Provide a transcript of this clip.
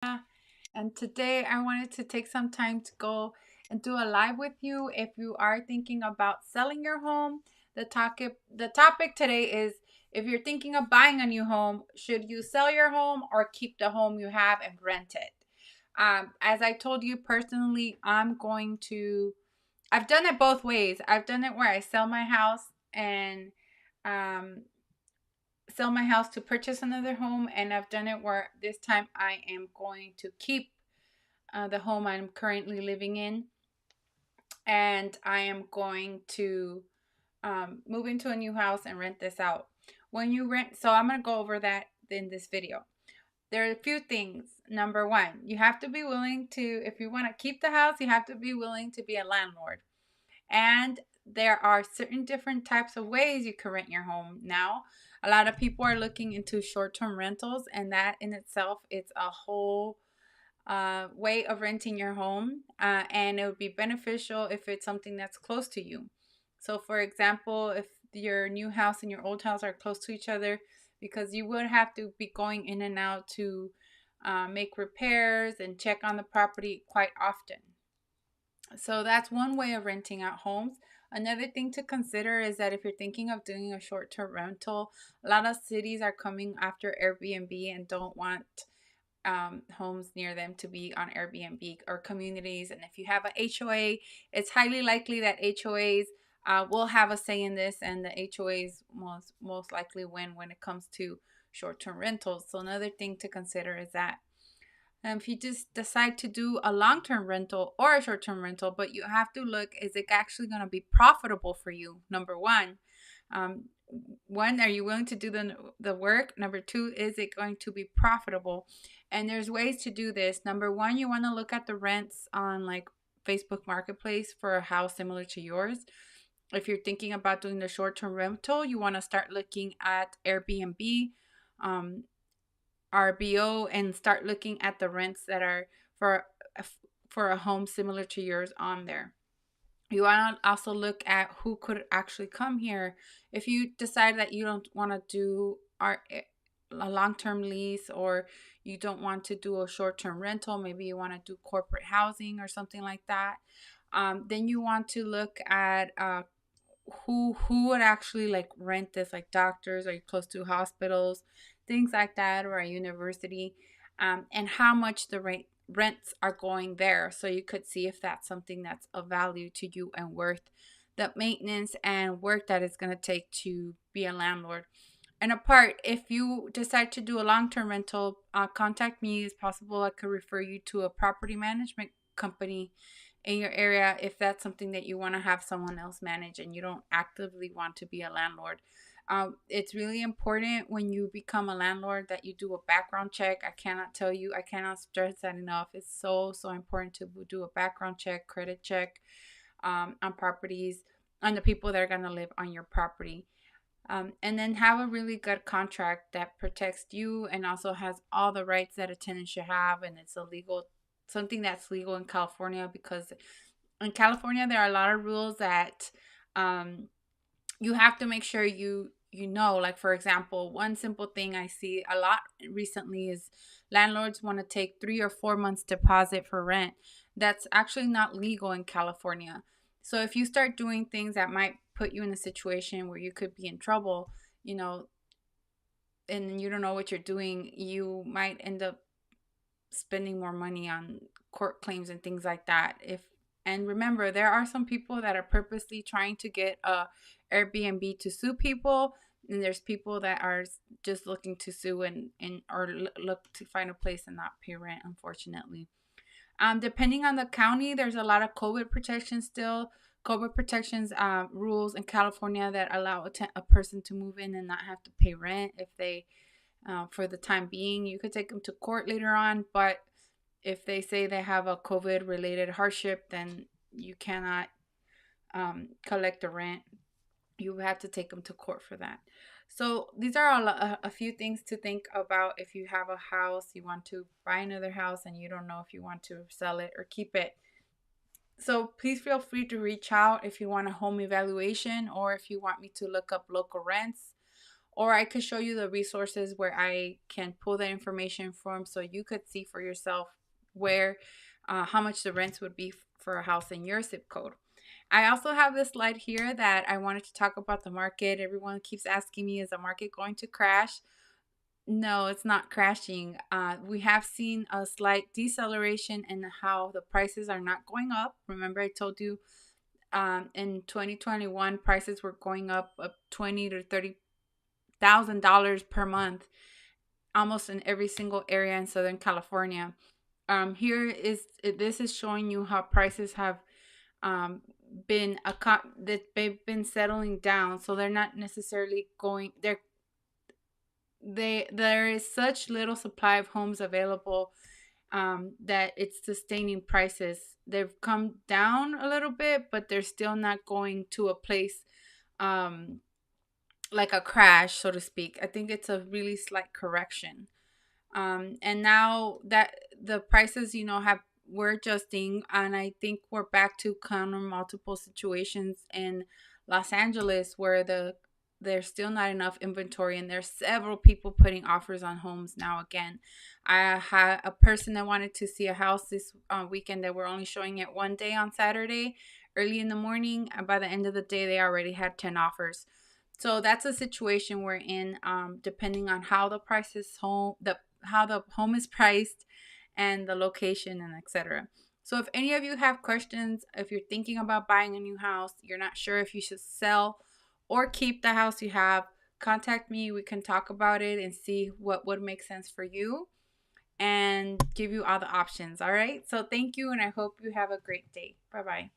And today I wanted to take some time to go and do a live with you. If you are thinking about selling your home, the topic today is, if you're thinking of buying a new home, should you sell your home or keep the home you have and rent it? As I told you personally, I've done it both ways. I've done it where I um, sell my house to purchase another home, and I've done it where this time I am going to keep the home I'm currently living in, and I am going to move into a new house and rent this out. When you rent, so I'm going to go over that in this video. There are a few things. Number one, you have to be willing to, if you want to keep the house, you have to be willing to be a landlord. And there are certain different types of ways you can rent your home now. A lot of people are looking into short-term rentals, and that in itself it's a whole way of renting your home, and it would be beneficial if it's something that's close to you. So, for example, if your new house and your old house are close to each other, because you would have to be going in and out to make repairs and check on the property quite often. So that's one way of renting out homes. Another thing to consider is that if you're thinking of doing a short-term rental, a lot of cities are coming after Airbnb and don't want homes near them to be on Airbnb or communities. And if you have a HOA, it's highly likely that HOAs will have a say in this, and the HOAs most likely win when it comes to short-term rentals. So another thing to consider is that if you just decide to do a long-term rental or a short-term rental, but you have to look, is it actually going to be profitable for you? Number um, one, are you willing to do the work? Number two, is it going to be profitable? And there's ways to do this. Number one, you want to look at the rents on like Facebook Marketplace for a house similar to yours. If you're thinking about doing the short-term rental, you want to start looking at Airbnb, um, RBO, and start looking at the rents that are for for a home similar to yours on there. You want to also look at who could actually come here. If you decide that you don't want to do a long-term lease, or you don't want to do a short-term rental, maybe you want to do corporate housing or something like that, then you want to look at who would actually like rent this, like doctors, are you close to hospitals, things like that, or a university, and how much the rents are going there, so you could see if that's something that's of value to you and worth the maintenance and work that it's going to take to be a landlord. And apart, if you decide to do a long-term rental, contact me. As possible, I could refer you to a property management company in your area if that's something that you want to have someone else manage and you don't actively want to be a landlord. It's really important when you become a landlord that you do a background check. I cannot stress that enough. It's so important to do a background check, credit check, on properties, on the people that are going to live on your property. And then have a really good contract that protects you and also has all the rights that a tenant should have, and it's something that's legal in California, because in California there are a lot of rules that um, you have to make sure you know. Like, for example, one simple thing I see a lot recently is landlords want to take 3 or 4 months deposit for rent. That's actually not legal in California. So if you start doing things that might put you in a situation where you could be in trouble, you know, and you don't know what you're doing, you might end up spending more money on court claims and things like that. If And remember, there are some people that are purposely trying to get a Airbnb to sue people, and there's people that are just looking to sue and or look to find a place and not pay rent, unfortunately. Depending on the county, there's a lot of COVID protections still. COVID protections rules in California that allow a person to move in and not have to pay rent if they, for the time being. You could take them to court later on, but if they say they have a COVID related hardship, then you cannot collect the rent. You have to take them to court for that. So these are a few things to think about if you have a house, you want to buy another house, and you don't know if you want to sell it or keep it. So please feel free to reach out if you want a home evaluation, or if you want me to look up local rents, or I could show you the resources where I can pull that information from so you could see for yourself where how much the rents would be for a house in your zip code. I also have this slide here that I wanted to talk about the market. Everyone keeps asking me, is the market going to crash? No, it's not crashing. We have seen a slight deceleration in how the prices are not going up. Remember, I told you in 2021 prices were going up 20 to 30 thousand dollars per month, almost in every single area in Southern California. Here is this is showing you how prices have um, that they've been settling down, so they're not necessarily going. There is such little supply of homes available that it's sustaining prices. They've come down a little bit, but they're still not going to a place um, like a crash, so to speak. I think it's a really slight correction. And now that the prices, have we're adjusting, and I think we're back to kind of multiple situations in Los Angeles where there's still not enough inventory, and there's several people putting offers on homes now again. I had a person that wanted to see a house this weekend that we're only showing it one day on Saturday early in the morning, and by the end of the day they already had 10 offers. So that's a situation we're in, depending on how the price is home, the how the home is priced, and the location, and etc. So if any of you have questions, if you're thinking about buying a new house, you're not sure if you should sell or keep the house you have, contact me. We can talk about it and see what would make sense for you and give you all the options. All right. So thank you, and I hope you have a great day. Bye bye.